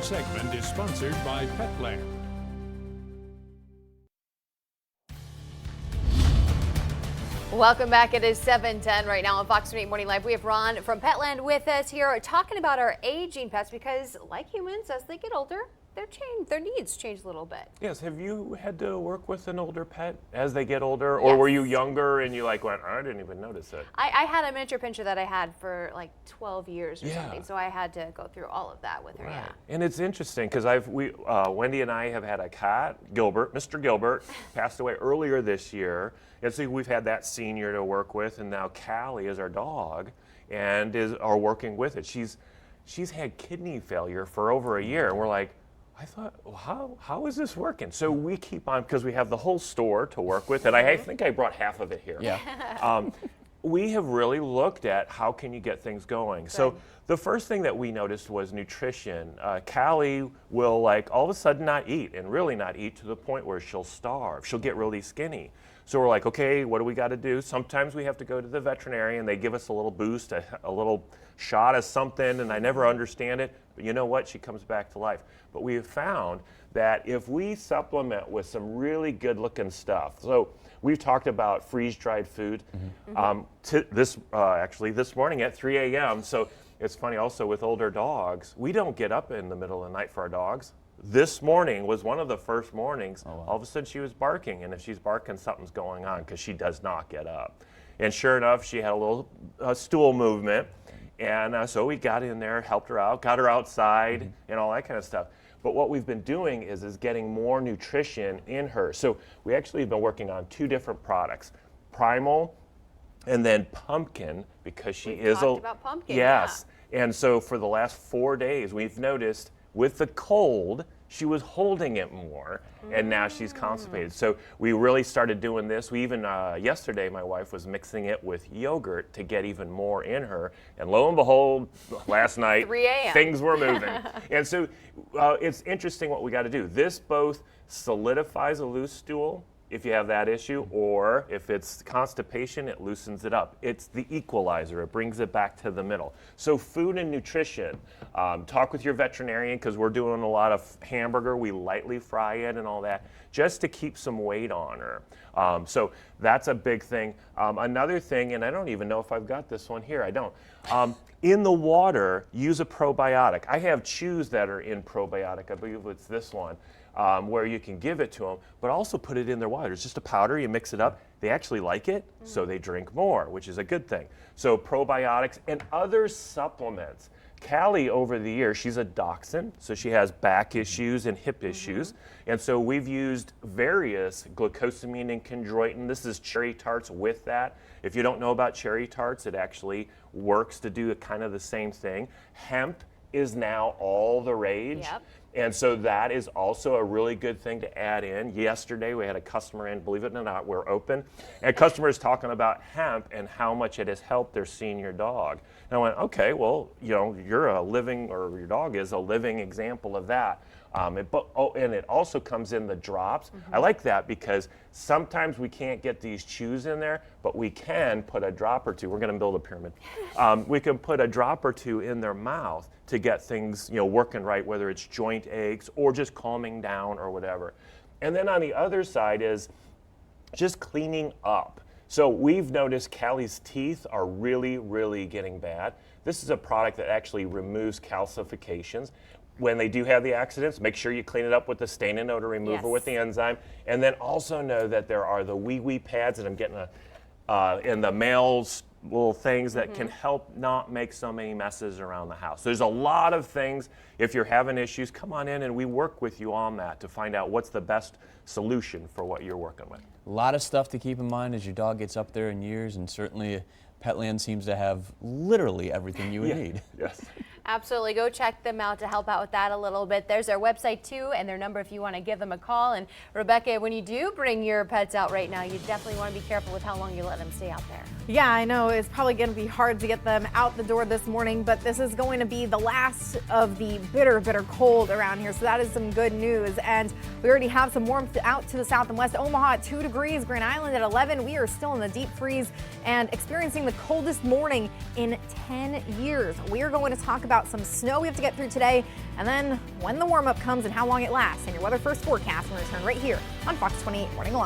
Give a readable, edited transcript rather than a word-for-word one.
following segment is sponsored by Petland. Welcome back. It is 7:10 right now on Fox 8 Morning Live. We have Ron from Petland with us here talking about our aging pets because, like humans, as they get older, their needs change a little bit. Yes. Have you had to work with an older pet as they get older? Or were you younger and you went, I didn't even notice it? I had a miniature pinscher that I had for like 12 years or something, so I had to go through all of that with her, And it's interesting because Wendy and I have had a cat, Gilbert, Mr. Gilbert, passed away earlier this year. And so we've had that senior to work with, and now Callie is our dog and are working with it. She's had kidney failure for over a year, and we're like, I thought, well, how is this working? So we keep on, because we have the whole store to work with, and I think I brought half of it here. Yeah. We have really looked at how can you get things going. So the first thing that we noticed was nutrition. Callie will all of a sudden not eat, and really not eat to the point where she'll starve. She'll get really skinny. So we're like, okay, what do we got to do? Sometimes we have to go to the veterinarian. They give us a little boost, a little shot of something, and I never understand it. But you know what? She comes back to life. But we have found that if we supplement with some really good-looking stuff, so we've talked about freeze-dried food. Actually this morning at 3 a.m. So it's funny also with older dogs, we don't get up in the middle of the night for our dogs. This morning was one of the first mornings. All of a sudden she was barking, and if she's barking, something's going on because she does not get up. And sure enough, she had a little stool movement, and so we got in there, helped her out, got her outside, and all that kind of stuff. But what we've been doing is getting more nutrition in her. So we actually have been working on 2 different products, Primal and then Pumpkin, because she is talked about Pumpkin. Yes. And so for the last 4 days, we've noticed with the cold, she was holding it more, and now she's constipated. So we really started doing this. We even, yesterday, my wife was mixing it with yogurt to get even more in her. And lo and behold, last night, 3 a.m. things were moving. And so it's interesting what we got to do. This both solidifies a loose stool, if you have that issue, or if it's constipation, it loosens it up. It's the equalizer. It brings it back to the middle. So food and nutrition, talk with your veterinarian because we're doing a lot of hamburger. We lightly fry it and all that just to keep some weight on her. So that's a big thing. Another thing, and I don't even know if I've got this one here. I don't. In the water, use a probiotic. I have chews that are in probiotic. I believe it's this one. Where you can give it to them, but also put it in their water. It's just a powder, you mix it up. They actually like it, so they drink more, which is a good thing. So probiotics and other supplements. Callie, over the years, she's a dachshund, so she has back issues and hip issues. And so we've used various glucosamine and chondroitin. This is cherry tarts with that. If you don't know about cherry tarts, it actually works to do kind of the same thing. Hemp is now all the rage. Yep. And so that is also a really good thing to add in. Yesterday we had a customer in, believe it or not, we're open, and a customer is talking about hemp and how much it has helped their senior dog. And I went, okay, well, you're a living, or your dog is a living example of that. And it also comes in the drops. I like that because sometimes we can't get these chews in there, but we can put a drop or two. We're going to build a pyramid. We can put a drop or two in their mouth to get things working right, whether it's joint aches or just calming down or whatever. And then on the other side is just cleaning up. So we've noticed Callie's teeth are really, really getting bad. This is a product that actually removes calcifications. When they do have the accidents, make sure you clean it up with the stain and odor remover with the enzyme. And then also know that there are the wee pads that I'm getting in the male's little things that can help not make so many messes around the house. There's a lot of things. If you're having issues, come on in and we work with you on that to find out what's the best solution for what you're working with. A lot of stuff to keep in mind as your dog gets up there in years, and certainly Petland seems to have literally everything you would need. Yes. Absolutely. Go check them out to help out with that a little bit. There's their website too, and their number if you want to give them a call. And Rebecca, when you do bring your pets out right now, you definitely want to be careful with how long you let them stay out there. Yeah, I know it's probably going to be hard to get them out the door this morning, but this is going to be the last of the bitter cold around here. So that is some good news. And we already have some warmth out to the south and west. Omaha at 2 degrees, Grand Island at 11. We are still in the deep freeze and experiencing the coldest morning in 10 years. We are going to talk about about some snow we have to get through today, and then when the warm-up comes and how long it lasts. And your Weather First forecast will return right here on Fox 28 Morning Live.